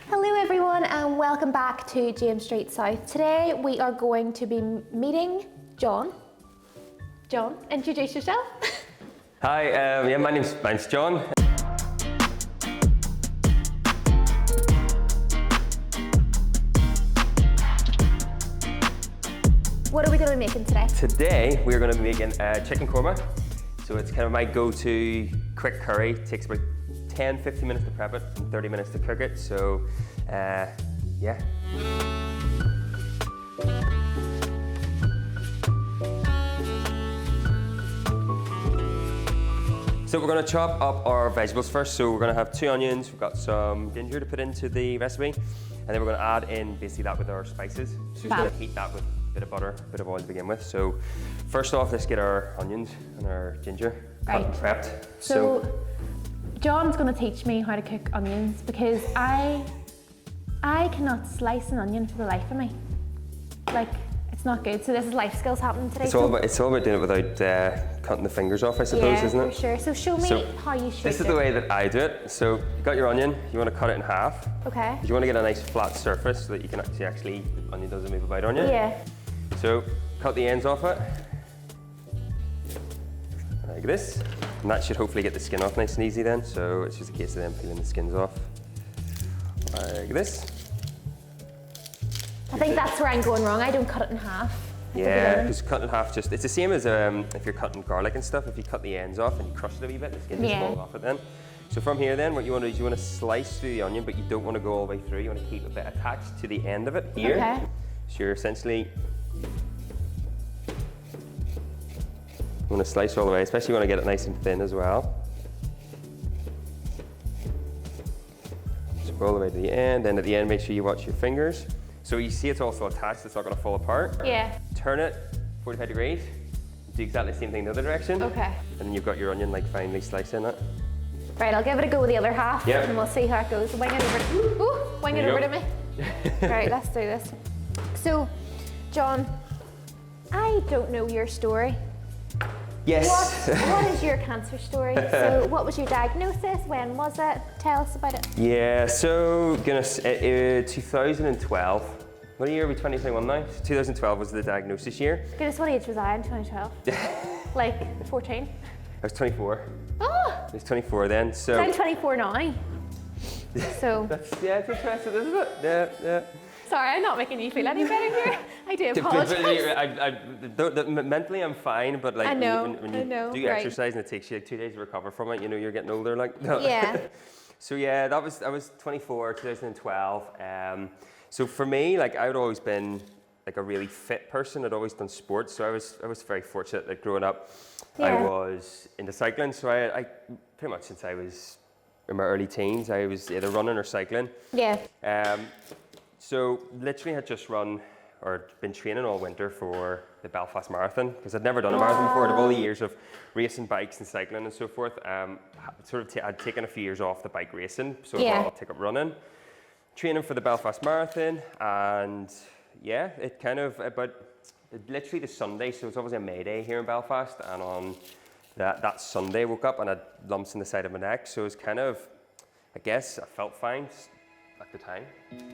Hello everyone and welcome back to James Street South. Today we are going to be meeting John. John, introduce yourself. Hi, my name's John. What are we going to be making today? Today we're going to be making chicken korma. So it's kind of my go-to quick curry. It takes about 10-15 minutes to prep it and 30 minutes to cook it. So yeah. So we're going to chop up our vegetables first. So we're going to have 2 onions, we've got some ginger to put into the recipe, and then we're going to add in basically that with our spices. So we're going to heat that with a bit of butter, a bit of oil to begin with. So first off, let's get our onions and our ginger cut and prepped. So John's going to teach me how to cook onions because I cannot slice an onion for the life of me. Like, it's not good. So this is life skills happening today. It's all about doing it without cutting the fingers off, I suppose, isn't it? Yeah, for sure. So show me how you should. This is the way that I do it. So you got your onion, you want to cut it in half. Okay. You want to get a nice flat surface so that you can actually the onion doesn't move about on you. Yeah. So cut the ends off it, like this. And that should hopefully get the skin off nice and easy then. So it's just a case of them peeling the skins off, like this. I think that's where I'm going wrong. I don't cut it in half. Yeah, because cut in half it's the same as if you're cutting garlic and stuff. If you cut the ends off and you crush it a wee bit, the skin just falls off it then. So from here then, what you want to do is you want to slice through the onion, but you don't want to go all the way through. You want to keep a bit attached to the end of it here. Okay. So you're essentially you want to slice all the way, especially you want to get it nice and thin as well. So go all the way to the end, and at the end, make sure you watch your fingers. So you see it's also attached, it's not going to fall apart. Yeah. Turn it 45 degrees, do exactly the same thing the other direction. Okay. And then you've got your onion like finely sliced in it. Right, I'll give it a go with the other half and we'll see how it goes. Wing it over to me. Right, let's do this. So, John, I don't know your story. Yes. What is your cancer story? So what was your diagnosis? When was it? Tell us about it. Yeah, so 2012. What year are we, 2021 now? 2012 was the diagnosis year. Goodness, what age was I in 2012? Like 14? I was 24. Oh! I was 24 then, so... I'm 24 now. So... It's interesting, isn't it? Yeah. Sorry, I'm not making you feel any better here. I do apologise. Mentally I'm fine, but like when you do exercise and it takes you like 2 days to recover from it, you know, you're getting older like. Yeah. So yeah, I was 24, 2012. So for me, like I'd always been like a really fit person. I'd always done sports, so I was very fortunate that growing up I was into cycling. So I pretty much since I was in my early teens, I was either running or cycling. Yeah. So literally had just run or been training all winter for the Belfast Marathon because I'd never done a marathon before. Out of all the years of racing bikes and cycling and so forth, I'd taken a few years off the bike racing, so I'll take up running. Training for the Belfast Marathon, and yeah, it kind of literally the Sunday, so it's obviously a May Day here in Belfast, and on that Sunday I woke up and I had lumps in the side of my neck, so it was kind of, I guess I felt fine at the time.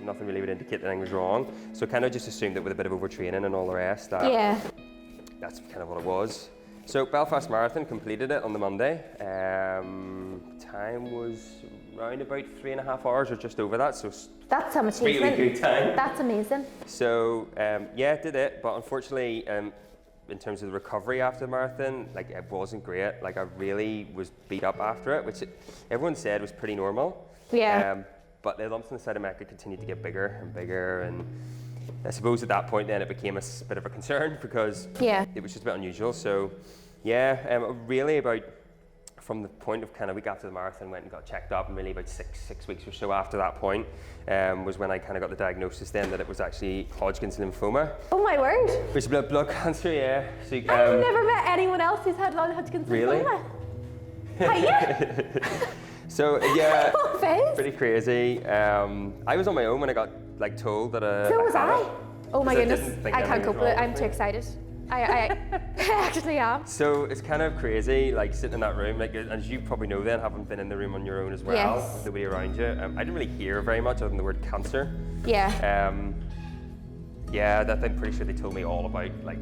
Nothing really would indicate that anything was wrong. So kind of just assumed that with a bit of overtraining and all the rest, that's kind of what it was. So Belfast Marathon, completed it on the Monday. Time was around about 3.5 hours or just over that. So that's an achievement. Really good time. That's amazing. So yeah, did it, but unfortunately, in terms of the recovery after the marathon, like it wasn't great. Like I really was beat up after it, which everyone said was pretty normal. Yeah. But the lumps on the side of my neck continued to get bigger and bigger, and I suppose at that point then it became a bit of a concern because it was just a bit unusual. So yeah, really about from the point of kind of week after the marathon went and got checked up, and really about six weeks or so after that point was when I kind of got the diagnosis then that it was actually Hodgkin's lymphoma. Oh my word! Which is blood cancer, yeah. So, I've never met anyone else who's had Hodgkin's lymphoma. Really? So yeah, pretty crazy. I was on my own when I got like told that. So was I. Oh my goodness! I can't cope with it. I'm too excited. I actually am. So it's kind of crazy, like sitting in that room, like as you probably know then, having been in the room on your own as well, Yes. with nobody around you. I didn't really hear very much other than the word cancer. Yeah. Yeah, that I'm pretty sure they told me all about like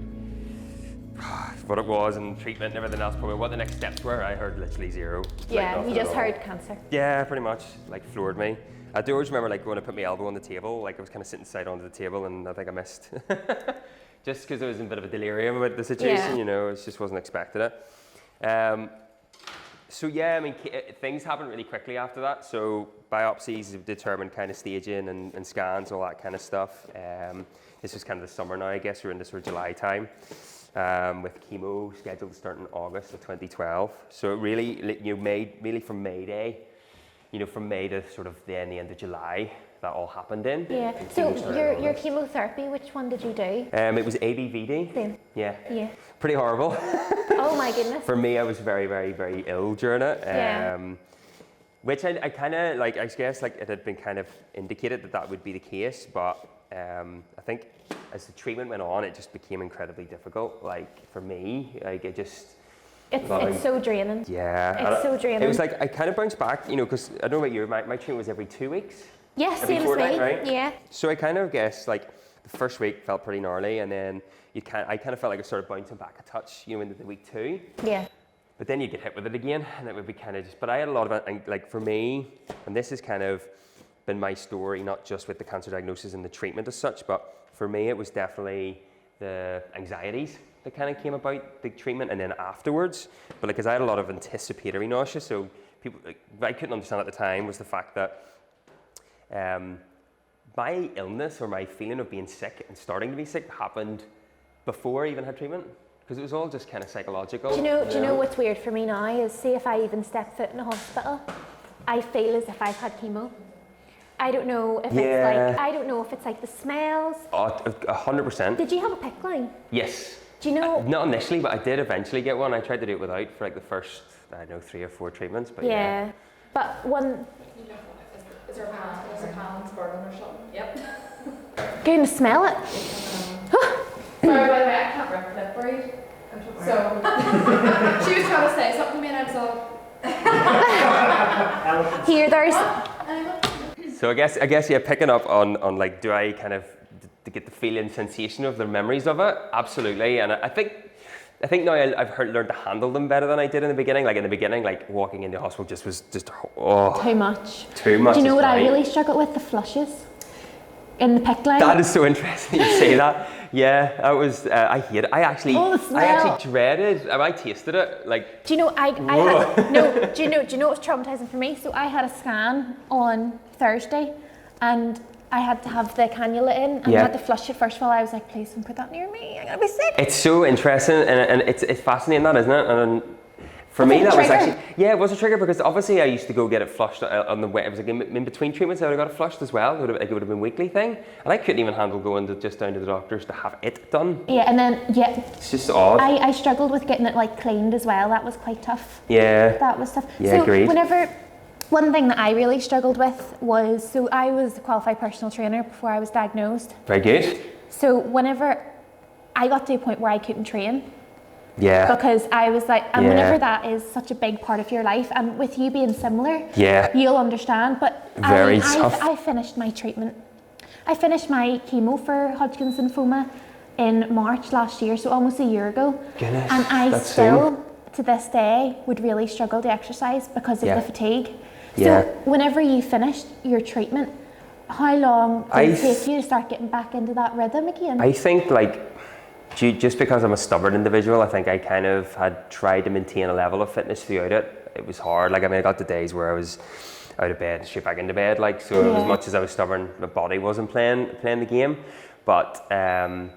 what it was and treatment and everything else. Probably what the next steps were. I heard literally zero. Yeah, like, you just heard cancer. Yeah, pretty much. Like floored me. I do always remember like when I put my elbow on the table, like I was kind of sitting side onto the table, and I think I missed. Just because I was in a bit of a delirium about the situation, you know, it just wasn't expecting it. So yeah, I mean, things happened really quickly after that. So biopsies have determined kind of staging and scans, all that kind of stuff. This is kind of the summer now, I guess. We're in the sort of July time, with chemo scheduled to start in August of 2012. So it really, you know, mainly from May Day, you know, from May to sort of the end of July, that all happened in. Yeah. So your chemotherapy, which one did you do? It was ABVD. Same. Yeah. Yeah. Pretty horrible. Oh my goodness. For me, I was very, very, very ill during it. Yeah. Which I kind of like, I guess like it had been kind of indicated that would be the case, but I think as the treatment went on, it just became incredibly difficult. Like for me, like it just. It's so draining. Yeah. It's so draining. It was like, I kind of bounced back, you know, because I don't know about you, my treatment was every 2 weeks. Yes, Every same as fortnight, me. right? Yeah. So I kind of guess like the first week felt pretty gnarly, and then I kind of felt like I started bouncing back a touch, you know, into the week 2. Yeah. But then you get hit with it again, and it would be kind of just. But I had a lot of it, like for me, and this has kind of been my story, not just with the cancer diagnosis and the treatment as such, but for me it was definitely the anxieties that kind of came about the treatment, and then afterwards. But like, because I had a lot of anticipatory nausea, so people, like, what I couldn't understand at the time was the fact that my illness or my feeling of being sick and starting to be sick happened before I even had treatment, because it was all just kind of psychological. Do you know what's weird for me now is, say if I even step foot in a hospital, I feel as if I've had chemo. I don't know if it's like the smells. 100%. Did you have a PICC line? Yes. Do you know? Not initially, but I did eventually get one. I tried to do it without for like the first, I don't know, 3 or 4 treatments. But yeah. But one. Is there a pan? There's a pan burning or something? Yep. Going to smell it. Sorry, by the way, I can't rip lip read. So she was trying to say something to me, and I was all. Here, there's. So I guess yeah, picking up on like, do I kind of to get the feeling, sensation of the memories of it? Absolutely, and I think now I've learned to handle them better than I did in the beginning. Like in the beginning, like walking into hospital was just Too much. Too much. Do you know what right. I really struggled with? The flushes in the PICC line. That is so interesting you say that. Yeah, that was. I hate it. I actually dreaded. I tasted it. Like. Do you know I had, no? Do you know what's traumatizing for me? So I had a scan on Thursday, and I had to have the cannula in, and I had to flush it first of all. I was like, please don't put that near me. I'm gonna be sick. It's so interesting, and it's fascinating, that, isn't it? And for me, that was actually, it was a trigger, because obviously I used to go get it flushed on the way. It was like in between treatments, I would have got it flushed as well. It would have been a weekly thing, and I couldn't even handle going just down to the doctors to have it done. Yeah, and then it's just odd. I struggled with getting it like cleaned as well. That was quite tough. Yeah, that was tough. Yeah, so agreed. One thing that I really struggled with was, so I was a qualified personal trainer before I was diagnosed. Very good. So whenever I got to a point where I couldn't train. Yeah. Because I was like, and whenever that is such a big part of your life, and with you being similar, you'll understand. But I finished my treatment. I finished my chemo for Hodgkin's lymphoma in March last year, so almost a year ago. Goodness, and I still, to this day, would really struggle to exercise because of the fatigue. So whenever you finished your treatment, how long did it take you to start getting back into that rhythm again? I think like, just because I'm a stubborn individual, I think I kind of had tried to maintain a level of fitness throughout it. It was hard. Like, I mean, I got the days where I was out of bed, straight back into bed. Like, so as much as I was stubborn, my body wasn't playing the game. But the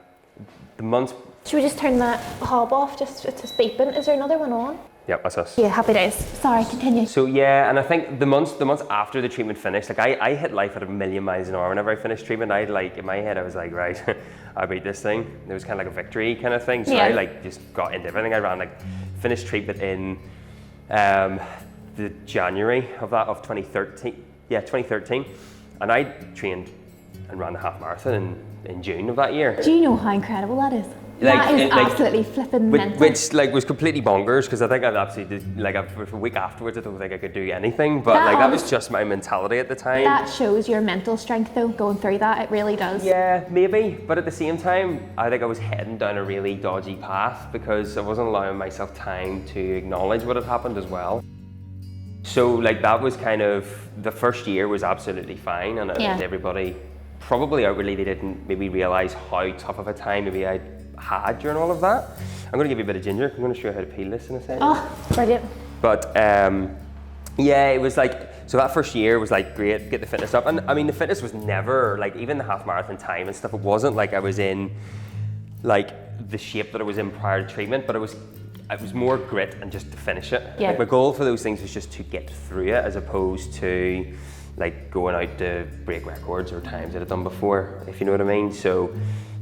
months. Should we just turn that hob off? Just it's beeping. Is there another one on? Yep, that's us. Yeah, happy days. Sorry, continue. So yeah, and I think the months after the treatment finished, like I hit life at a million miles an hour whenever I finished treatment. I'd like, in my head, I was like, right, I beat this thing. It was kind of like a victory kind of thing. So I like just got into everything. I ran like, finished treatment in the January of 2013. Yeah, 2013. And I trained and ran the half marathon in June of that year. Do you know how incredible that is? That is absolutely flipping mental. Which like was completely bonkers because I think I'd absolutely like for a week afterwards I don't think I could do anything. But that was just my mentality at the time. That shows your mental strength though, going through that. It really does. Yeah, maybe. But at the same time, I think I was heading down a really dodgy path because I wasn't allowing myself time to acknowledge what had happened as well. So like that was kind of, the first year was absolutely fine, and everybody probably outwardly they didn't maybe realise how tough of a time maybe I had during all of that. I'm going to give you a bit of ginger. I'm going to show you how to peel this in a second. Oh, brilliant. But yeah, it was like, so that first year was like great, get the fitness up. And I mean, the fitness was never like, even the half marathon time and stuff, it wasn't like I was in like the shape that I was in prior to treatment, but it was more grit and just to finish it. Yeah. Like my goal for those things was just to get through it as opposed to like going out to break records or times that I'd done before, if you know what I mean. So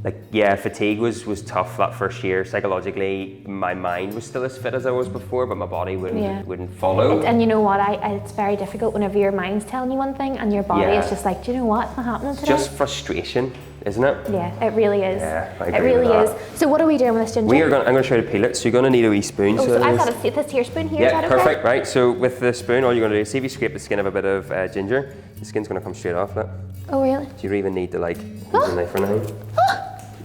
like, yeah, fatigue was tough that first year. Psychologically, my mind was still as fit as I was before, but my body wouldn't follow. And you know what, it's very difficult whenever your mind's telling you one thing and your body is just like, do you know what, it's not happening today. Just frustration, isn't it? Yeah, it really is. Yeah, I it agree really with is. that. So what are we doing with this ginger? I'm going to show you to peel it. So you're going to need a wee spoon. Oh, so I've got this here spoon here, is yeah, that okay? perfect, right. So with the spoon, all you're going to do is see if you scrape the skin of a bit of ginger, the skin's going to come straight off it. Oh, really? So you even need to like use a knife or anything.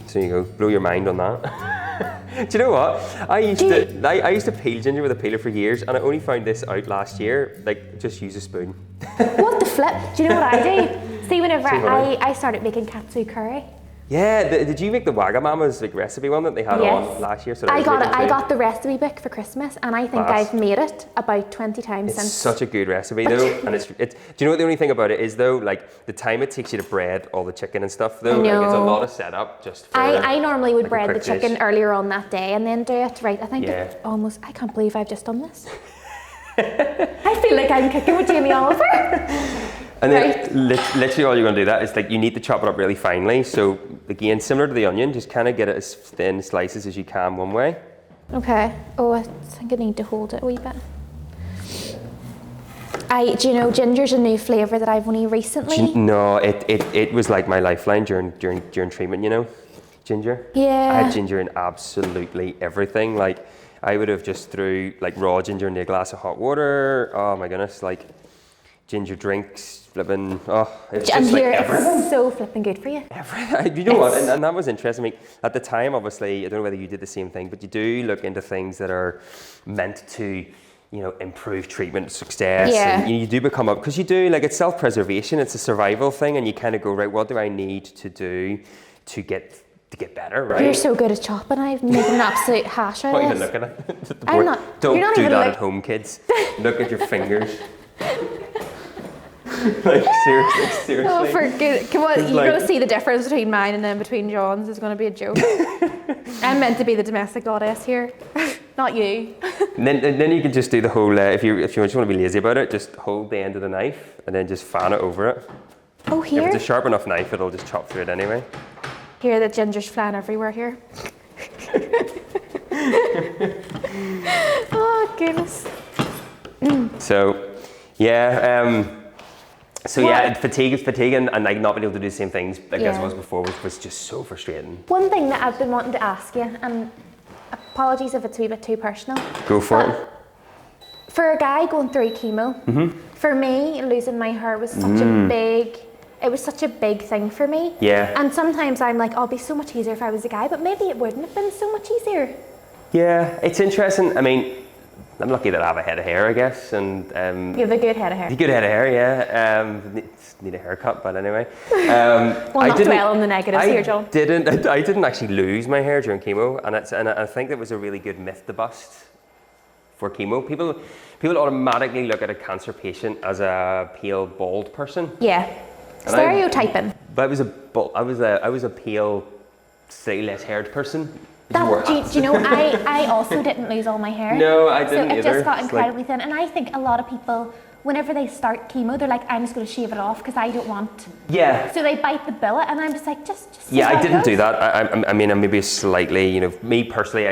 So you go, blow your mind on that. Do you know what? I used to peel ginger with a peeler for years, and I only found this out last year. Like, just use a spoon. What the flip? Do you know what I do? See, whenever I started making katsu curry. Yeah, did you make the Wagamama's like recipe one that they had on last year? So I got the recipe book for Christmas, and I think I've made it about 20 times since. It's such a good recipe though, and it's. Do you know what the only thing about it is though? Like the time it takes you to bread all the chicken and stuff though, like it's a lot of setup just for. I normally would like bread the chicken dish. earlier on that day and then do it right. I think it almost. I can't believe I've just done this. I feel like I'm cooking with Jamie Oliver. And then literally all you're going to do that is like you need to chop it up really finely. So again, similar to the onion, just kind of get it as thin slices as you can one way. Okay. Oh, I think I need to hold it a wee bit. Do you know, ginger's a new flavour that I've only recently. No, it was like my lifeline during treatment. You know, ginger. Yeah. I had ginger in absolutely everything. Like I would have just threw like raw ginger in a glass of hot water. Oh my goodness, like ginger drinks. Flipping, it's just like everything. It's so flipping good for you. Everything. You know what? And that was interesting. I mean, at the time, obviously, I don't know whether you did the same thing, but you do look into things that are meant to, you know, improve treatment success. Yeah. And you do become up because you do like it's self-preservation. It's a survival thing, and you kind of go right. What do I need to do to get better? Right. You're so good at chopping. I've made an absolute hash out of What are this. you looking at? The I'm board. not. Don't you're not do even that at home, kids. Look at your fingers. Like seriously. Oh, for good. Come on, It's you're like- going to see the difference between mine and then between John's. It's going to be a joke. I'm meant to be the domestic goddess here, not you. And then you can just do the whole. If you just want to be lazy about it, just hold the end of the knife and then just fan it over it. Oh, here. If it's a sharp enough knife, it'll just chop through it anyway. Here, the ginger's flying everywhere here. Oh goodness. So, yeah. Fatigue and like not being able to do the same things like as I was before was just so frustrating. One thing that I've been wanting to ask you, and apologies if it's a wee bit too personal. Go for it. For a guy going through chemo, for me, losing my hair was such a big thing for me. Yeah. And sometimes I'm like, oh, it'd be so much easier if I was a guy, but maybe it wouldn't have been so much easier. Yeah, it's interesting. I mean, I'm lucky that I have a head of hair, I guess, and You have a good head of hair. a good head of hair, yeah. Need a haircut, but anyway. Well, not dwell on the negatives here, John. I didn't actually lose my hair during chemo, and I think that was a really good myth to bust for chemo. People automatically look at a cancer patient as a pale, bald person. Yeah. And Stereotyping. But I was a pale, slightly less haired person. Do you know, I also didn't lose all my hair. No, I didn't So it either. just got It's incredibly thin. And I think a lot of people, whenever they start chemo, they're like, I'm just going to shave it off because I don't want. Yeah. So they bite the billet, and I'm just like, just. Yeah, see how I it didn't goes. do that. I mean, maybe slightly, you know, me personally,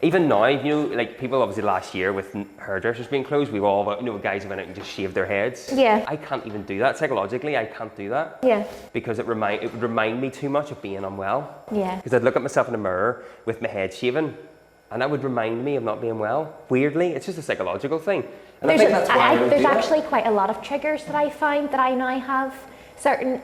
even now, you know, like people obviously last year with hairdressers being closed, we've all, you know, guys have went out and just shaved their heads. Yeah. I can't even do that psychologically. I can't do that. Yeah. Because it would remind me too much of being unwell. Yeah. Because I'd look at myself in the mirror with my head shaven, and that would remind me of not being well. Weirdly, it's just a psychological thing. And I think that's why I don't there's do that. actually quite a lot of triggers that I find that I now have. Certain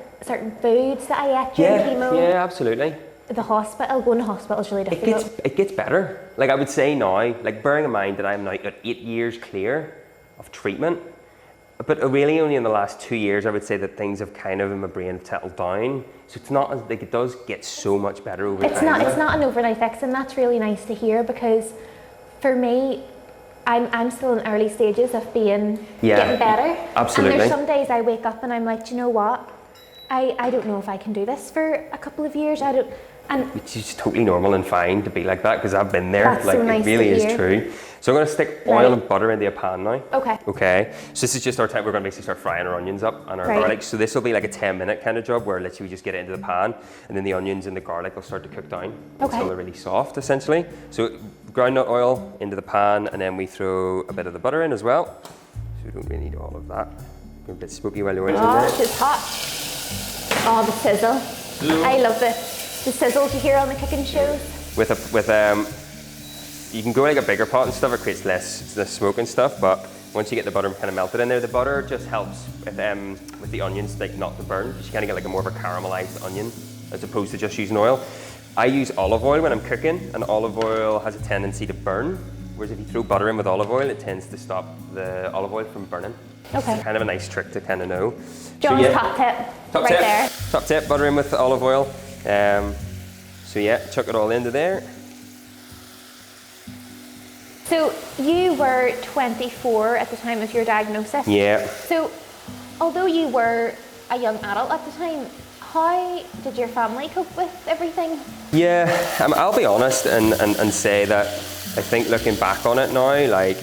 foods that I ate during chemo. Yeah, absolutely. The hospital, going to hospital is really difficult. It gets better. Like I would say now, like bearing in mind that I'm now at 8 years clear of treatment, but really only in the last 2 years I would say that things have kind of in my brain have settled down. So it's not as like it does get so much better over time. It's not an overnight fix, and that's really nice to hear, because for me, I'm still in early stages of getting better. Absolutely. And there's some days I wake up and I'm like, do you know what? I don't know if I can do this for a couple of years. Which is totally normal and fine to be like that, because I've been there. That's like so nice it really to is hear. true. So I'm going to stick oil and butter into a pan now. Okay. Okay. So this is just our time. We're going to basically start frying our onions up and our garlic. So this will be like a 10-minute kind of job where literally we just get it into the pan, and then the onions and the garlic will start to cook down until they're really soft, essentially. So groundnut oil into the pan, and then we throw a bit of the butter in as well. So we don't really need all of that. We're a bit smoky while the oil's in there. Oh, it's hot. Oh, the sizzle. I love the sizzle you hear on the cooking shows. You can go like a bigger pot and stuff, it creates less smoke and stuff, but once you get the butter kind of melted in there, the butter just helps with the onions like not to burn, because you kind of get like a more of a caramelized onion as opposed to just using oil. I use olive oil when I'm cooking, and olive oil has a tendency to burn, whereas if you throw butter in with olive oil, it tends to stop the olive oil from burning. Okay. It's kind of a nice trick to kind of know. John's top tip, there. Top tip, butter in with olive oil. So yeah, chuck it all into there. So you were 24 at the time of your diagnosis. Yeah. So although you were a young adult at the time, how did your family cope with everything? Yeah, I'll be honest and say that I think looking back on it now, like...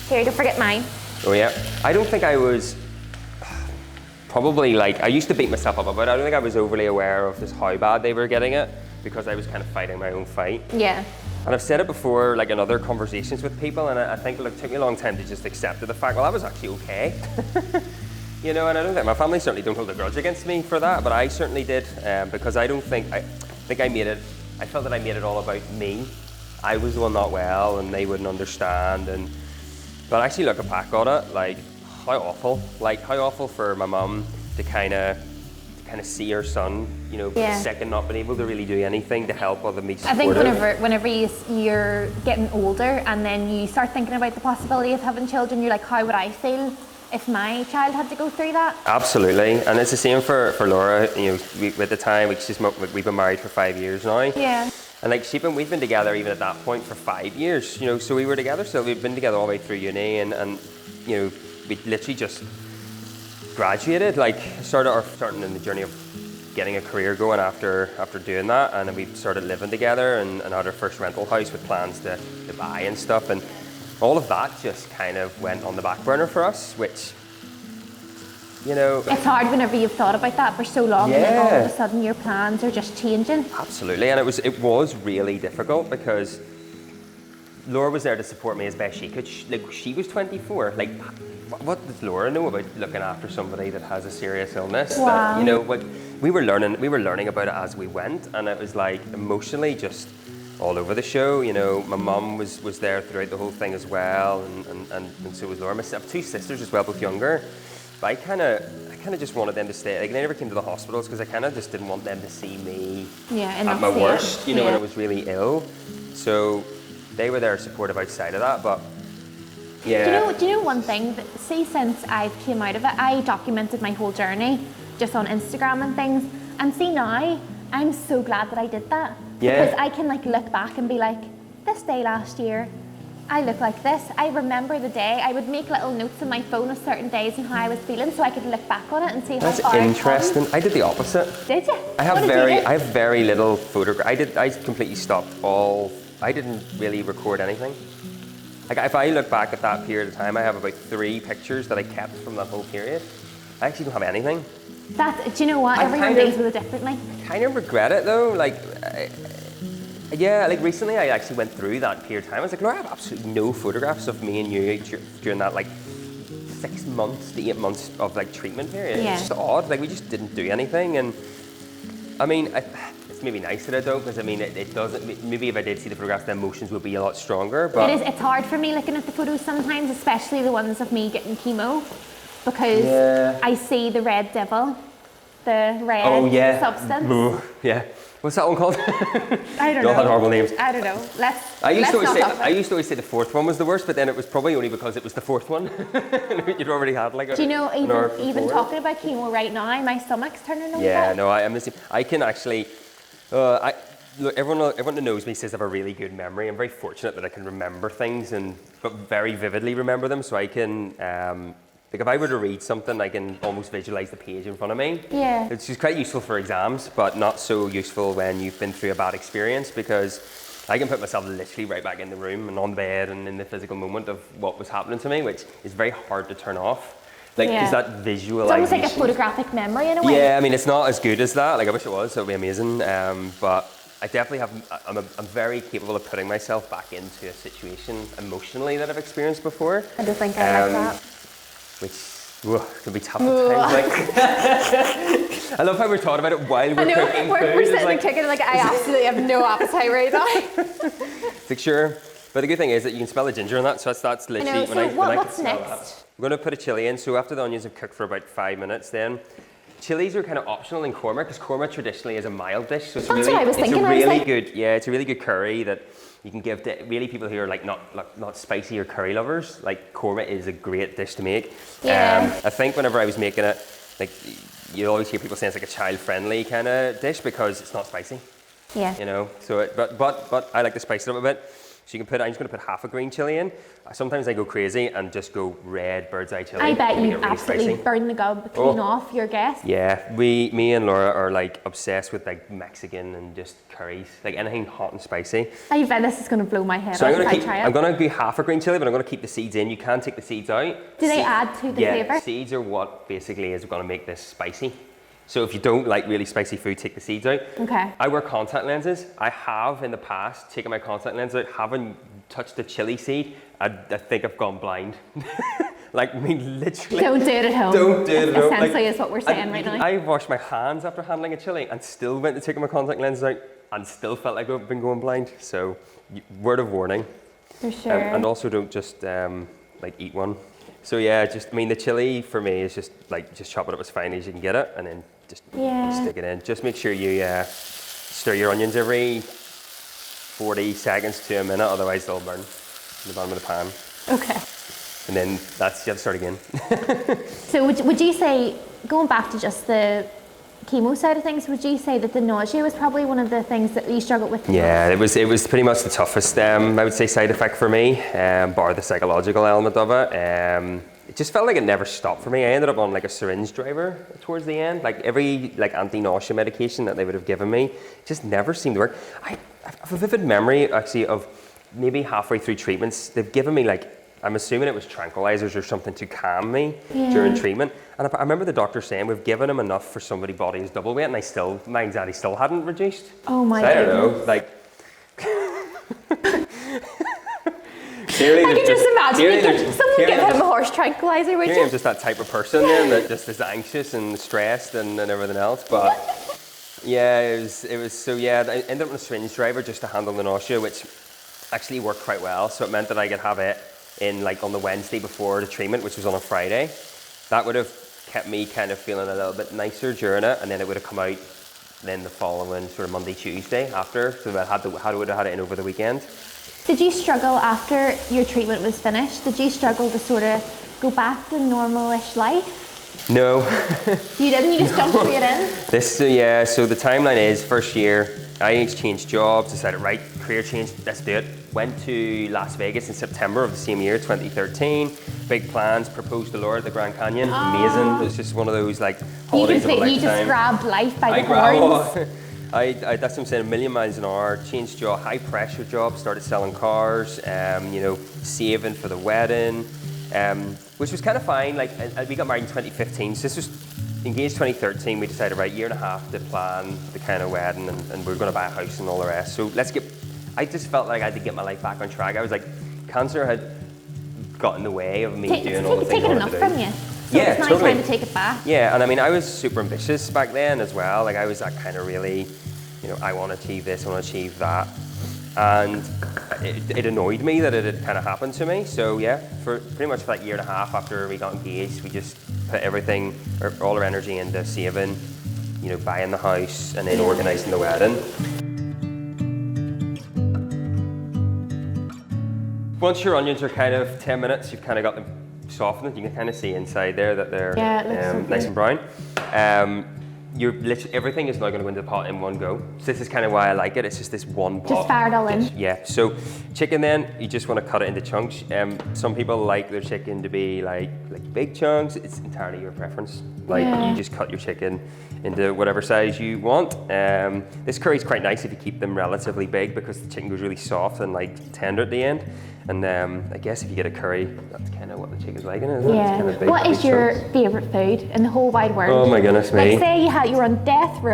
Here, don't forget mine. Oh yeah. I don't think I was... Probably like, I used to beat myself up about it. I don't think I was overly aware of just how bad they were getting it, because I was kind of fighting my own fight. Yeah. And I've said it before, like in other conversations with people, and I think it took me a long time to just accept the fact, well, I was actually okay. You know, and I don't think, my family certainly don't hold a grudge against me for that, but I certainly did, because I felt that I made it all about me. I was the one not well, and they wouldn't understand, but actually looking back on it, like, how awful for my mum to kind of see her son, you know, sick and not being able to really do anything to help other me support. I think whenever you're getting older and then you start thinking about the possibility of having children, you're like, how would I feel if my child had to go through that? Absolutely, and it's the same for Laura. You know, at the time we've been married for 5 years now. Yeah. And like we've been together even at that point for 5 years. You know, so we were together. So we've been together all the way through uni, and you know, we literally just graduated. Like starting in the journey of getting a career going after doing that, and then we started living together and had our first rental house with plans to buy and stuff, and all of that just kind of went on the back burner for us, which, you know, it's hard whenever you've thought about that for so long, and then all of a sudden your plans are just changing. Absolutely, and it was really difficult because Laura was there to support me as best she could. She was 24. Like, what does Laura know about looking after somebody that has a serious illness? Wow. That, you know, what we were learning about it as we went, and it was like emotionally just all over the show. You know, my mum was there throughout the whole thing as well, and so was Laura. Myself, 2 sisters as well, both younger. But I kind of just wanted them to stay. Like, they never came to the hospitals because I kind of just didn't want them to see me at my worst. You know, when I was really ill. So they were there supportive outside of that, but yeah. Do you know one thing? See, since I've came out of it, I documented my whole journey just on Instagram and things. And see now, I'm so glad that I did that. Yeah. Because I can like look back and be like, this day last year, I look like this. I remember the day. I would make little notes on my phone of certain days and how I was feeling, so I could look back on it and see how far That's interesting. I did the opposite. Did you? I have very little photograph. I completely stopped all. I didn't really record anything. Like, if I look back at that period of time, I have about 3 pictures that I kept from that whole period. I actually don't have anything. Do you know what? Everyone deals with it differently. I kind of regret it though. Like, Yeah, like recently I actually went through that period of time. I was like, Laura, I have absolutely no photographs of me and you during that like 6 months to 8 months of like treatment period. Yeah. It's just odd, like we just didn't do anything. And I mean, it's maybe nice that I don't, because I mean, it doesn't, maybe if I did see the photographs, the emotions would be a lot stronger. But It's hard for me looking at the photos sometimes, especially the ones of me getting chemo, because I see the red devil, the red substance. Yeah. What's that one called? I don't They all know. had horrible names. I don't know. I used to not talk about always say the fourth one was the worst, but then it was probably only because it was the fourth one. You'd already had like a. Do you know, even talking about chemo right now, my stomach's turning a wee bit. No, I'm the same. I can actually. Look, everyone that knows me says I have a really good memory. I'm very fortunate that I can remember things but very vividly remember them. So I can. Like if I were to read something, I can almost visualize the page in front of me. Yeah. It's just quite useful for exams, but not so useful when you've been through a bad experience, because I can put myself literally right back in the room and on the bed and in the physical moment of what was happening to me, which is very hard to turn off. Like, because that visualization. It's almost like a photographic memory in a way. Yeah, I mean, it's not as good as that. Like, I wish it was. That would be amazing. But I definitely have. I'm very capable of putting myself back into a situation emotionally that I've experienced before. I do think I like that. Which can be tough at times. Like, I love how we're talking about it while we're cooking food. We're sitting there cooking, like, I absolutely have no appetite right now. It's like, sure. But the good thing is that you can smell the ginger in that, so that's literally What's next? I'm going to put a chili in. So after the onions have cooked for about 5 minutes, then chilies are kind of optional in korma, because korma traditionally is a mild dish. So it's That's what I was thinking. It's a really good curry that you can give to really people who are like not spicy or curry lovers. Like, korma is a great dish to make. Yeah. I think whenever I was making it, like, you always hear people saying it's like a child-friendly kind of dish because it's not spicy. Yeah. You know. So but I like to spice it up a bit. So you can I'm just going to put half a green chili in. Sometimes I go crazy and just go red bird's eye chili. I bet you really absolutely burn the gob clean off your guests. Yeah, me and Laura are like obsessed with like Mexican and just curries, like anything hot and spicy. I bet this is going to blow my head So off if I try it. I'm going to do half a green chili, but I'm going to keep the seeds in. You can take the seeds out. Do they add to the flavour? Yeah, seeds are what basically is going to make this spicy. So if you don't like really spicy food, take the seeds out. Okay. I wear contact lenses. I have in the past taken my contact lens out, haven't touched the chili seed. I think I've gone blind. Like, I mean, literally. Don't do it at home. Don't do it at home. Essentially is what we're saying right now. I washed my hands after handling a chili and still went to take my contact lenses out and still felt like I've been going blind. So, word of warning. For sure. And also don't just like eat one. So yeah, I mean the chili for me is just chop it up as fine as you can get it and then just stick it in. Just make sure you stir your onions every 40 seconds to a minute, otherwise they'll burn in the bottom of the pan. Okay. And then you have to start again. So would you say, going back to just the chemo side of things, would you say that the nausea was probably one of the things that you struggled with? Yeah, it was pretty much the toughest, I would say, side effect for me, bar the psychological element of it. It just felt like it never stopped for me. I ended up on like a syringe driver towards the end. Like every anti-nausea medication that they would have given me just never seemed to work. I have a vivid memory actually of maybe halfway through treatments, they've given me I'm assuming it was tranquilizers or something to calm me during treatment. And I remember the doctor saying, we've given him enough for somebody's body's double weight, and my anxiety still hadn't reduced. Oh my goodness. I don't know, clearly I can just imagine someone give him a horse tranquilizer, would you? I'm just that type of person then that just is anxious and stressed and everything else. But yeah, it was so yeah, I ended up with a syringe driver just to handle the nausea, which actually worked quite well. So it meant that I could have it in on the Wednesday before the treatment, which was on a Friday. That would have kept me kind of feeling a little bit nicer during it, and then it would have come out then the following sort of Monday, Tuesday after. So I would have had it in over the weekend. Did you struggle after your treatment was finished? Did you struggle to sort of go back to normal-ish life? No. You didn't? You just jumped straight in? So the timeline is first year, I changed jobs, decided, right, career change, let's do it. Went to Las Vegas in September of the same year, 2013. Big plans, proposed to Laura at the Grand Canyon. Amazing. It was just one of those holidays of a lifetime. You just grabbed life by the horns. That's what I'm saying, a million miles an hour, changed job, high pressure job, started selling cars, saving for the wedding, which was kind of fine. We got married in 2015, so this was engaged 2013, we decided, right, year and a half to plan the kind of wedding, and we were going to buy a house and all the rest. So I just felt like I had to get my life back on track. I was like, cancer had got in the way of me doing all the things I wanted to do. Taken enough from you. So Yeah, it's now totally. time to take it back. Yeah, and I mean, I was super ambitious back then as well. Like I was that kind of really, you know, I want to achieve this, I want to achieve that. And it annoyed me that it had kind of happened to me. So yeah, for pretty much that year and a half after we got engaged, we just put everything, all our energy into saving, you know, buying the house and then organising the wedding. Once your onions are kind of 10 minutes, you've kind of got them softened. You can kind of see inside there that they're nice and brown. Everything is now going to go into the pot in one go. So this is kind of why I like it. It's just this one pot. Just fire it all in. Yeah. So chicken then, you just want to cut it into chunks. Some people like their chicken to be like big chunks. It's entirely your preference. Like you just cut your chicken into whatever size you want. This curry is quite nice if you keep them relatively big because the chicken goes really soft and like tender at the end. And I guess if you get a curry, that's kind of what the chicken's like, isn't it? Yeah. It's kind of big, What is big your chunks. favourite food in the whole wide world? Oh my goodness me. Like say you were on death row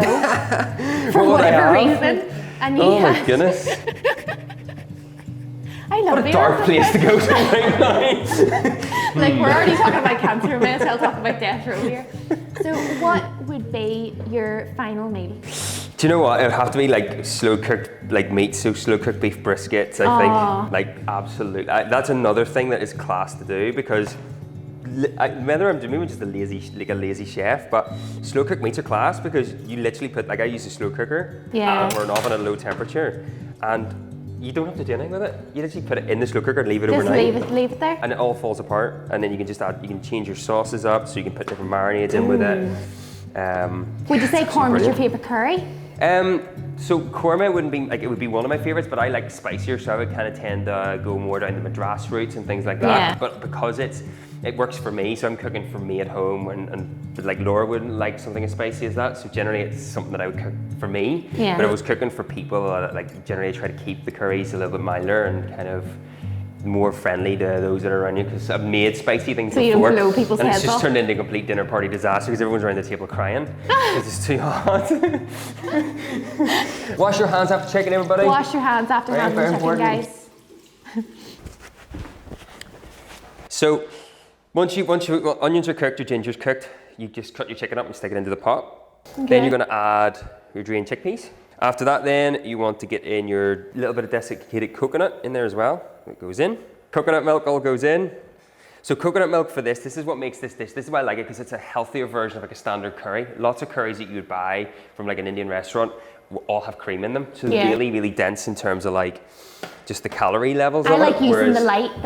for What would I whatever have? reason, and you Oh my had- goodness. I love What a it. dark place to go to right now. Like we're already talking about cancer, we may as well talk about death row here. So what would be your final meal? Do you know what? It would have to be like slow cooked like meat, so slow cooked beef briskets. I think like absolutely. That's another thing that is class to do because whether I'm doing just a lazy chef, but slow cooked meats are class because you literally put like I use a slow cooker or an oven at a low temperature, and you don't have to do anything with it. You literally put it in the slow cooker, leave it overnight. Leave it there. And it all falls apart, and then you can just add. You can change your sauces up, so you can put different marinades in with it. Would you say korma is your favourite curry? So korma wouldn't be like it would be one of my favorites, but I like spicier, so I would kind of tend to go more down the madras routes and things like that. Yeah. But because it works for me, so I'm cooking for me at home, and like Laura wouldn't like something as spicy as that. So generally, it's something that I would cook for me. Yeah. But if I was cooking for people, like generally I try to keep the curries a little bit milder and kind of more friendly to those that are around you, because I've made spicy things So you before, don't blow people's and it's heads just off? turned into a complete dinner party disaster because everyone's around the table crying because it's too hot. Wash your hands after chicken, everybody. Wash your hands after Very, handling very chicken, important. guys. So once your onions are cooked, your ginger's cooked, you just cut your chicken up and stick it into the pot. Okay. Then you're going to add your drained chickpeas. After that, then you want to get in your little bit of desiccated coconut in there as well. It goes in. Coconut milk all goes in. So coconut milk for this is what makes this dish. This is why I like it, because it's a healthier version of like a standard curry. Lots of curries that you would buy from like an Indian restaurant all have cream in them. So they're really, really dense in terms of like just the calorie levels I of like it. using the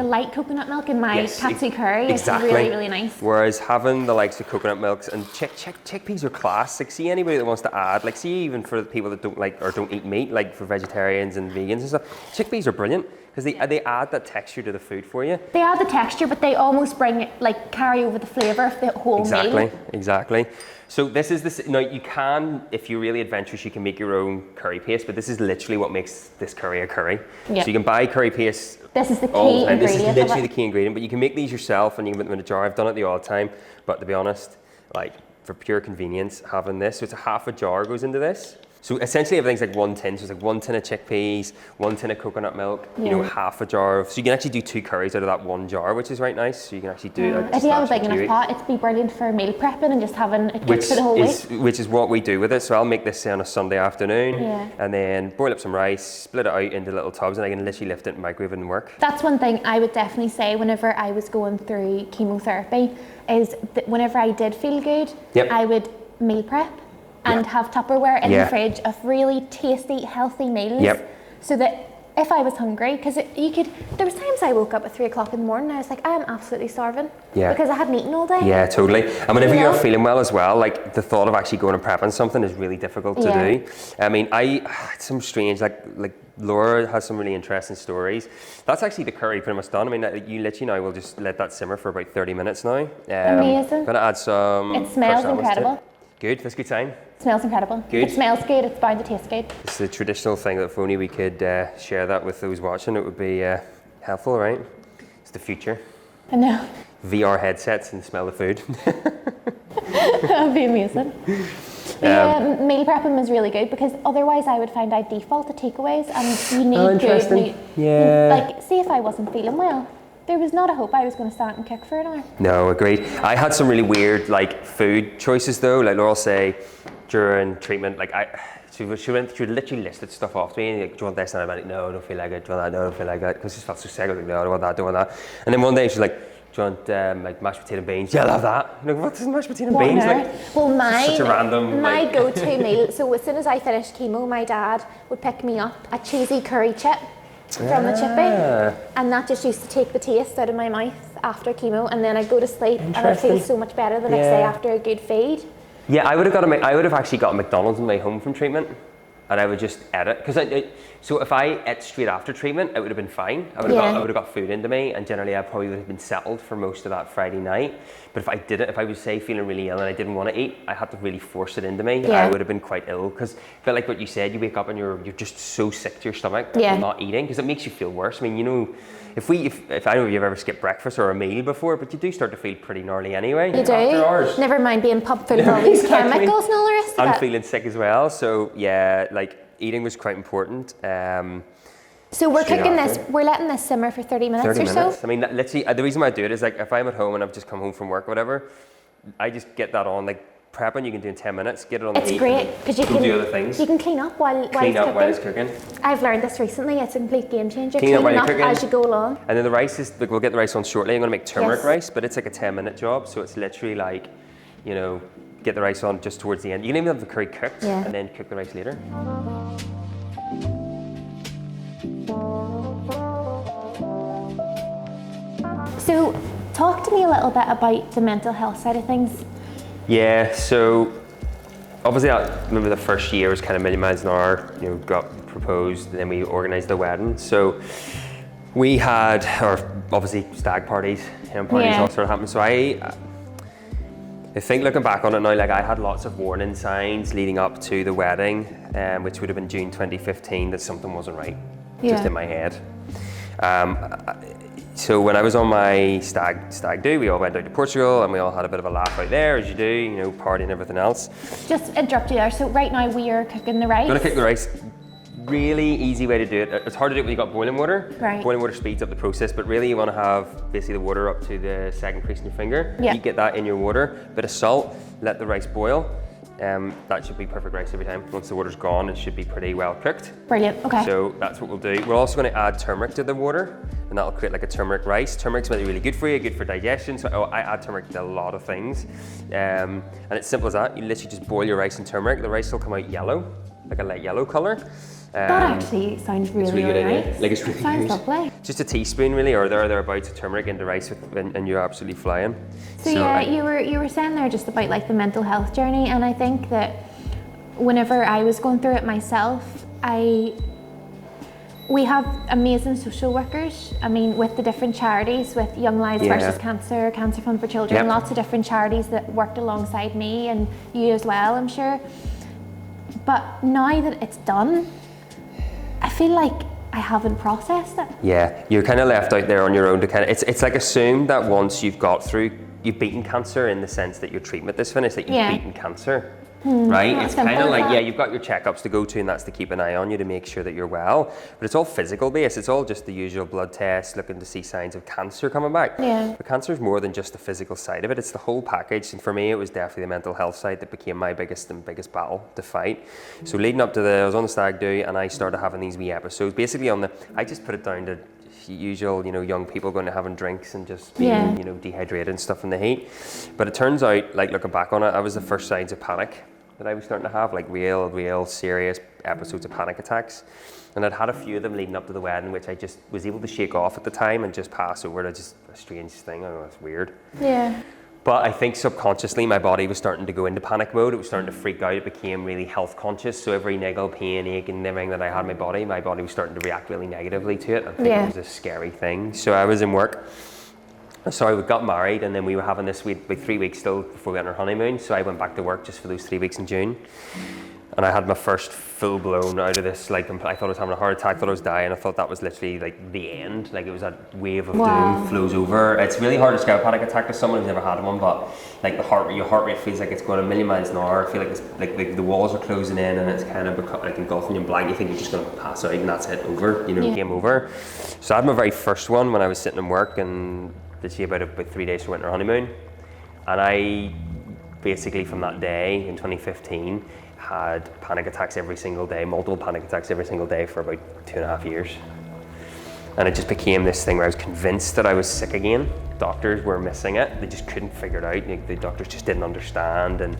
light coconut milk in my katsu curry. Exactly. It's really, really nice. Whereas having the likes of coconut milks and chickpeas are class. Like see anybody that wants to add, like see even for the people that don't like or don't eat meat, like for vegetarians and vegans and stuff, chickpeas are brilliant because they add that texture to the food for you. They add the texture, but they almost bring like carry over the flavour of the whole meal. Exactly. So this is this. Now you can, if you're really adventurous, you can make your own curry paste, but this is literally what makes this curry a curry. Yep. So you can buy curry paste. This is the key all the time. This is ingredient. literally the key ingredient, but you can make these yourself and you can put them in a jar. I've done it the odd time, but to be honest, like for pure convenience, having this, so it's a half a jar goes into this. So essentially everything's like 1 tin. So it's like 1 tin of chickpeas, 1 tin of coconut milk, you know, half a jar of, so you can actually do 2 curries out of that 1 jar, which is right nice. So you can actually do it. If you have a big enough pot, it'd be brilliant for meal prepping and just having it cooked for the whole week. Which is what we do with it. So I'll make this say on a Sunday afternoon and then boil up some rice, split it out into little tubs, and I can literally lift it and microwave it and work. That's one thing I would definitely say whenever I was going through chemotherapy is that whenever I did feel good, I would meal prep and have Tupperware in the fridge of really tasty, healthy meals so that if I was hungry, because there was times I woke up at 3 o'clock in the morning and I was like, I am absolutely starving because I hadn't eaten all day. Yeah, totally. And whenever you're feeling well as well, like the thought of actually going and prepping something is really difficult to do. I mean, it's some strange, like Laura has some really interesting stories. That's actually the curry pretty much done. I mean, you literally now will just let that simmer for about 30 minutes now. Amazing. I'm gonna add some. It smells incredible. Good, that's a good sign. It smells incredible. Good. If it smells good, it's bound to taste good. It's the traditional thing that if only we could share that with those watching, it would be helpful, right? It's the future. I know. VR headsets and smell the food. That would be amazing. Yeah, meal prepping was really good because otherwise I would find I'd default to takeaways, and you need good meal. Yeah. Like, see if I wasn't feeling well, there was not a hope I was going to stand and cook for an hour. No, agreed. I had some really weird like food choices though. Like Laurel say during treatment, like she literally listed stuff off to me. Like, do you want this? And I'm like, no, I don't feel like it. Do you want that? No, I don't feel like that. Because she felt so sick. I was like, no, I don't want that. I don't want that. And then one day she's like, do you want like mashed potato and beans? Yeah, I love that. I'm like, what is mashed potato and beans? Like, well, such a random. My go-to meal. So as soon as I finished chemo, my dad would pick me up a cheesy curry chip from the chippy, and that just used to take the taste out of my mouth after chemo, and then I'd go to sleep and I'd feel so much better the next day after a good feed. Yeah, I would have actually got a McDonald's on the way home from treatment, and I would just eat it because so if I ate straight after treatment, it would have been fine. I would have got food into me, and generally I probably would have been settled for most of that Friday night. But if I didn't, if I was say feeling really ill and I didn't want to eat, I had to really force it into me. I would have been quite ill because, but like what you said, you wake up and you're just so sick to your stomach that you're not eating because it makes you feel worse. I mean, you know, if I know you've ever skipped breakfast or a meal before, but you do start to feel pretty gnarly anyway. You do. After hours. Never mind being pumped full of all these chemicals and all the rest of it. And feeling sick as well. So yeah, like eating was quite important. So we're cooking this, we're letting this simmer for 30 minutes or so? I mean, literally, the reason why I do it is like if I'm at home and I've just come home from work or whatever, I just get that on, like prepping you can do in 10 minutes, get it on the heat. It's great because you can do other things. You can clean up while it's cooking. I've learned this recently, it's a complete game changer. Cleaning up as you go along. And then the rice is, like, we'll get the rice on shortly. I'm going to make turmeric rice, but it's like a 10-minute job, so it's literally like, you know, get the rice on just towards the end. You can even have the curry cooked and then cook the rice later. So, talk to me a little bit about the mental health side of things. Yeah, so obviously I remember the first year was kind of million miles an hour, you know, got proposed, and then we organised the wedding. So we had, or obviously stag parties, parties all sort of happened. So I think looking back on it now, like I had lots of warning signs leading up to the wedding, which would have been June 2015, that something wasn't right, just in my head. So when I was on my stag do, we all went out to Portugal and we all had a bit of a laugh out there, as you do, you know, party and everything else. Just interrupt you there. So right now we are cooking the rice. I'm gonna cook the rice. Really easy way to do it. It's hard to do it when you've got boiling water. Right. Boiling water speeds up the process, but really you want to have basically the water up to the second crease in your finger. Yeah. You get that in your water, bit of salt, let the rice boil. That should be perfect rice every time. Once the water's gone, it should be pretty well cooked. Brilliant, okay. So that's what we'll do. We're also going to add turmeric to the water, and that'll create like a turmeric rice. Turmeric's meant to be really good for you, good for digestion. So I add turmeric to a lot of things. And it's simple as that. You literally just boil your rice in turmeric. The rice will come out yellow, like a light yellow colour. That actually sounds really nice. Like it's really sounds lovely. Just a teaspoon really, or thereabouts of turmeric into rice, and you're absolutely flying. So yeah, you were saying there just about like the mental health journey, and I think that whenever I was going through it myself, we have amazing social workers. I mean, with the different charities, with Young Lives versus Cancer, Cancer Fund for Children, lots of different charities that worked alongside me and you as well, I'm sure. But now that it's done, I feel like I haven't processed it. Yeah, you're kind of left out there on your own to kind of, it's like assumed that once you've beaten cancer in the sense that your treatment is finished, that you've beaten cancer. Right? It's kind of like, you've got your checkups to go to, and that's to keep an eye on you to make sure that you're well. But it's all physical based. It's all just the usual blood tests, looking to see signs of cancer coming back. Yeah. But cancer is more than just the physical side of it. It's the whole package. And for me, it was definitely the mental health side that became my biggest battle to fight. So leading up to I was on the stag do, and I started having these wee episodes. Basically I just put it down to usual, you know, young people going to having drinks and just being, you know, dehydrated and stuff in the heat. But it turns out, like looking back on it, I was the first signs of panic that I was starting to have, like real serious episodes of panic attacks. And I'd had a few of them leading up to the wedding, which I just was able to shake off at the time and just pass over to just a strange thing. I don't know, it's weird. Yeah. But I think subconsciously my body was starting to go into panic mode. It was starting to freak out. It became really health conscious. So every niggle, pain, ache and everything that I had in my body was starting to react really negatively to it. I think it was a scary thing. So I was in work. So we got married, and then we were having this week, like 3 weeks still before we went on our honeymoon. So I went back to work just for those 3 weeks in June. And I had my first full blown out of this, like I thought I was having a heart attack, thought I was dying. I thought that was literally like the end. Like it was that wave of doom flows over. It's really hard to describe a panic attack to someone who's never had one, but like your heart rate feels like it's going a million miles an hour. I feel like it's like the walls are closing in and it's kind of like engulfing you in black. You think you're just going to pass out and that's it, over, game over. So I had my very first one when I was sitting in work, and literally about 3 days for winter honeymoon. And I basically from that day in 2015 had panic attacks every single day, multiple panic attacks every single day for about 2.5 years. And it just became this thing where I was convinced that I was sick again. Doctors were missing it. They just couldn't figure it out. The doctors just didn't understand. And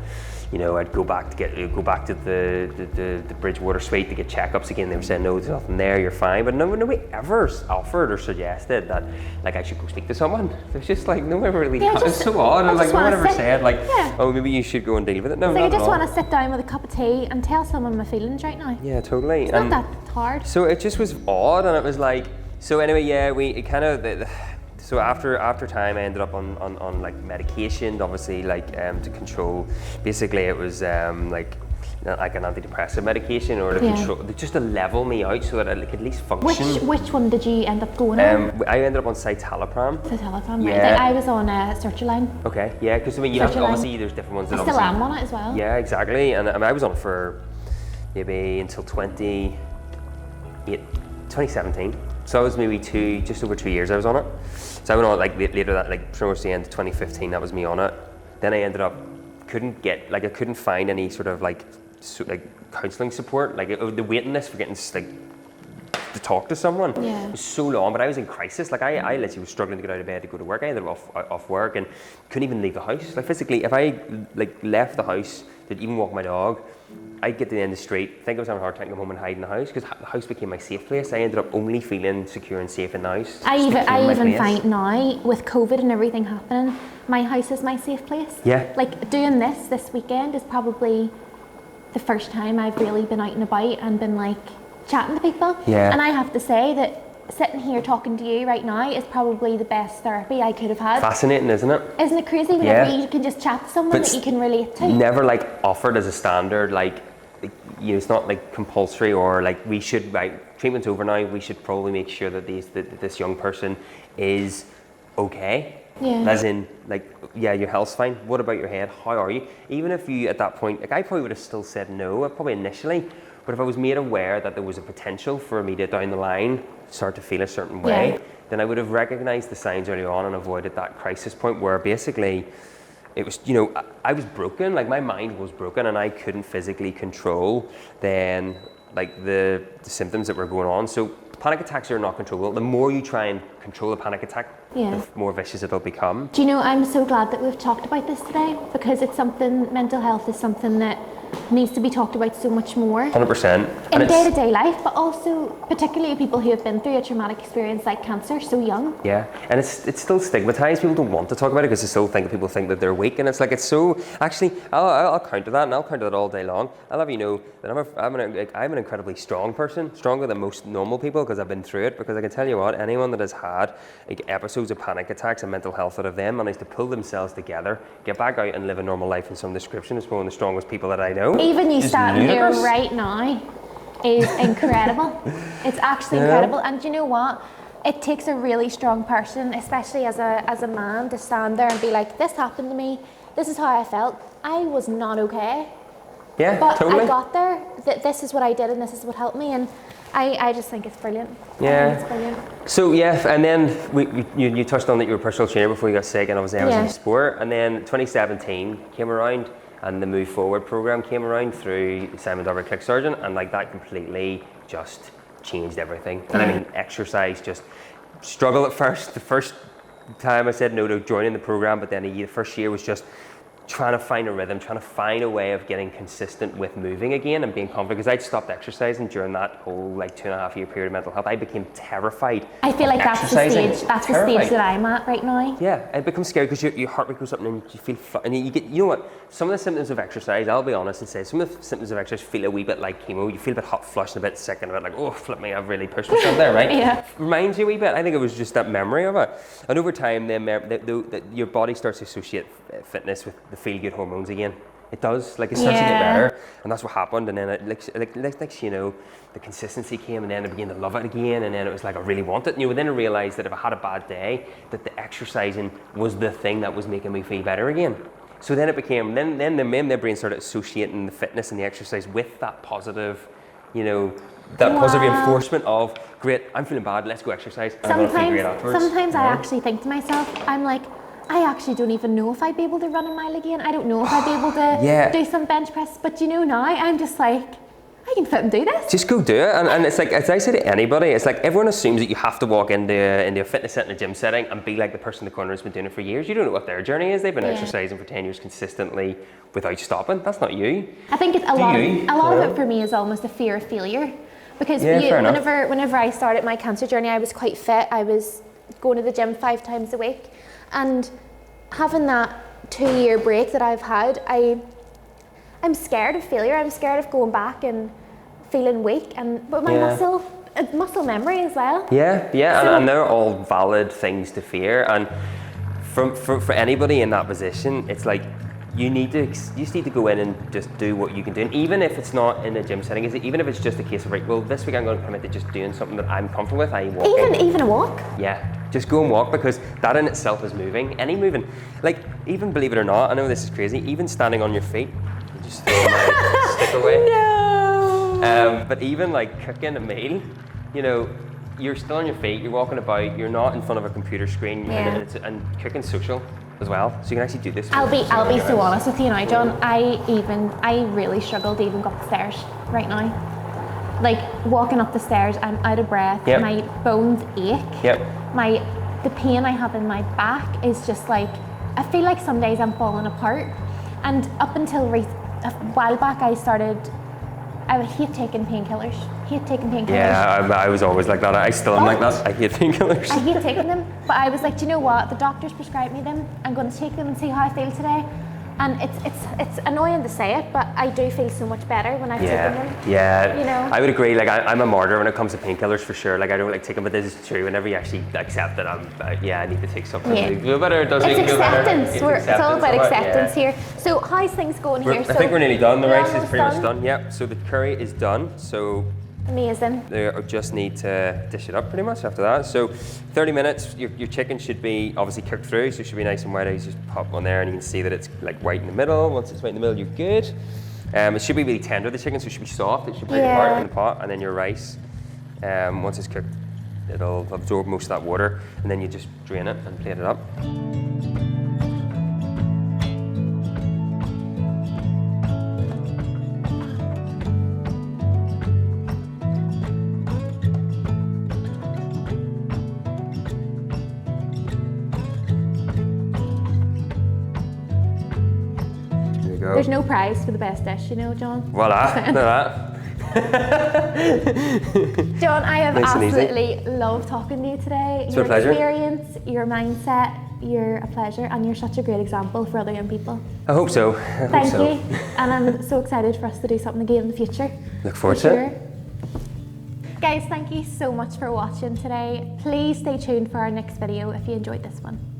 I'd go back to the Bridgewater suite to get checkups again. They were saying, no, there's nothing there, you're fine. But nobody ever offered or suggested that like I should go speak to someone. It's just like no one really. It's so odd. And like no one ever said like, oh, maybe you should go and deal with it. No, I just want to sit down with a cup of tea and tell someone my feelings right now. Yeah, totally. It's not that hard. So it just was odd, and it was like, so anyway, so after time I ended up on like medication, obviously, like to control. Basically, it was like an antidepressant medication, or to control, just to level me out so that I could at least function. Which one did you end up going on? I ended up on citalopram. Citalopram, right. Yeah. I was on sertraline. Okay, yeah, because you have to, obviously there's different ones. I still am on it as well. Yeah, exactly, and I was on it for maybe until 2017. So I was maybe just over 2 years I was on it. So I went on like later that, like towards the end of 2015, that was me on it. Then I ended up, I couldn't find any sort of like counselling support. Like the waiting list for getting like to talk to someone was so long, but I was in crisis. Like I literally was struggling to get out of bed to go to work. I ended up off work and couldn't even leave the house. Like physically, if I like left the house to even walk my dog, I'd get to the end of the street, think I was having a hard time, come home and hide in the house, because the house became my safe place. I ended up only feeling secure and safe in the house. I even find now, with COVID and everything happening, my house is my safe place. Yeah. Like doing this weekend is probably the first time I've really been out and about and been like chatting to people. Yeah. And I have to say that sitting here talking to you right now is probably the best therapy I could have had. Fascinating, isn't it? Isn't it crazy whenever you can just chat to someone that you can relate to? Never like offered as a standard, like, it's not like compulsory or like we should, right, treatment's over now, we should probably make sure that this young person is okay. Yeah. As in, like, yeah, your health's fine. What about your head? How are you? Even if you, at that point, like I probably would have still said no, probably initially, but if I was made aware that there was a potential for me to down the line start to feel a certain way, then I would have recognized the signs early on and avoided that crisis point where basically it was, I was broken, like my mind was broken and I couldn't physically control then like the symptoms that were going on. So panic attacks are not controllable. The more you try and control a panic attack, the more vicious it'll become. Do you know, I'm so glad that we've talked about this today, because it's something, mental health is something that needs to be talked about so much more. 100%. In day-to-day life, but also particularly people who have been through a traumatic experience like cancer so young. Yeah, and it's still stigmatized. People don't want to talk about it because they still people think that they're weak, and it's like, it's so, actually, I'll counter that, and I'll counter that all day long. I'll have you know that I'm an incredibly strong person, stronger than most normal people, because I've been through it. Because I can tell you what, anyone that has had like episodes of panic attacks and mental health out of them managed to pull themselves together, get back out and live a normal life in some description is one of the strongest people that I know. Even you standing here right now is incredible. It's actually incredible. And you know what? It takes a really strong person, especially as a man, to stand there and be like, this happened to me, this is how I felt. I was not okay. Yeah, but totally. I got there, this is what I did and this is what helped me, and I just think it's brilliant. Yeah. It's brilliant. So yeah, and then you touched on that you were a personal trainer before you got sick, and obviously I was in sport, and then 2017 came around and the Move Forward program came around through Simon Darby Click Surgeon, and like that completely just changed everything. And I mean, exercise, just struggle at first. The first time I said no to joining the program, but then the first year was just trying to find a rhythm, trying to find a way of getting consistent with moving again and being confident, because I'd stopped exercising during that whole like 2.5 year period of mental health. I became terrified. I feel like that's the stage that I'm at right now. Yeah, it becomes scary because your heart rate goes up and you feel and you get, you know what, some of the symptoms of exercise, I'll be honest and say, some of the symptoms of exercise feel a wee bit like chemo. You feel a bit hot flushed and a bit sick and a bit like, oh, flip me, I've really pushed myself there, right? Yeah. Reminds you a wee bit. I think it was just that memory of it. And over time, your body starts to associate fitness with the feel-good hormones again. It does, like it starts to get better. And that's what happened. And then next you know, the consistency came, and then I began to love it again. And then it was like I really want it. And then I realized that if I had a bad day, that the exercising was the thing that was making me feel better again. So then it became, then the brain started associating the fitness and the exercise with that positive, you know, that positive reinforcement of, great, I'm feeling bad, let's go exercise. And I'm gonna feel great afterwards. Sometimes I actually think to myself, I'm like, I actually don't even know if I'd be able to run a mile again. I don't know if I'd be able to do some bench press. But you know, now I'm just like, I can fit and do this. Just go do it. And it's like, as I say to anybody, it's like everyone assumes that you have to walk into a fitness set in a gym setting and be like the person in the corner who's been doing it for years. You don't know what their journey is. They've been exercising for 10 years consistently without stopping. That's not you. I think it's a lot of it for me is almost a fear of failure. Because whenever I started my cancer journey, I was quite fit. I was going to the gym 5 times a week. And having that 2-year break that I've had, I'm scared of failure. I'm scared of going back and feeling weak. But my muscle memory as well. Yeah, and they're all valid things to fear. And for anybody in that position, it's like you just need to go in and just do what you can do. And even if it's not in a gym setting, even if it's just a case of, right, well, this week I'm going to commit to just doing something that I'm comfortable with, even a walk. Yeah, just go and walk, because that in itself is moving. Any moving, like, even believe it or not, I know this is crazy, even standing on your feet, you just throw my stick away. No. But even like cooking a meal, you know, you're still on your feet, you're walking about, you're not in front of a computer screen, and cooking's social as well, so you can actually do this. I'll be so honest with you now, John. I really struggle to even go up the stairs right now. Like walking up the stairs, I'm out of breath. My bones ache. The pain I have in my back is just like, I feel like some days I'm falling apart. And up until a while back, I would hate taking painkillers. Yeah, I was always like that. I still am like that. I hate painkillers. I hate taking them, but I was like, do you know what? The doctors prescribed me them. I'm going to take them and see how I feel today. And it's annoying to say it, but I do feel so much better when I've taken them. Yeah, you know? I would agree. Like I'm a martyr when it comes to painkillers for sure. Like I don't like taking them, but this is true. Whenever you actually accept that I need to take something to feel better, it does make you feel better. It's all about acceptance here. So how's things going here? I think we're nearly done. The rice is pretty much done. Yep. So the curry is done. So amazing. They just need to dish it up pretty much after that. So 30 minutes, your chicken should be obviously cooked through, so it should be nice and white. You just pop on there and you can see that it's like white in the middle. Once it's white in the middle, you're good. It should be really tender, the chicken, so it should be soft. It should break apart in the pot, and then your rice, once it's cooked, it'll absorb most of that water, and then you just drain it and plate it up. There's no prize for the best dish, you know, John. Voila, look at that. John, I have absolutely loved talking to you today. It's been a pleasure. Your experience, your mindset, you're a pleasure, and you're such a great example for other young people. I hope so. Thank you. And I'm so excited for us to do something again in the future. Look forward to it. Guys, thank you so much for watching today. Please stay tuned for our next video if you enjoyed this one.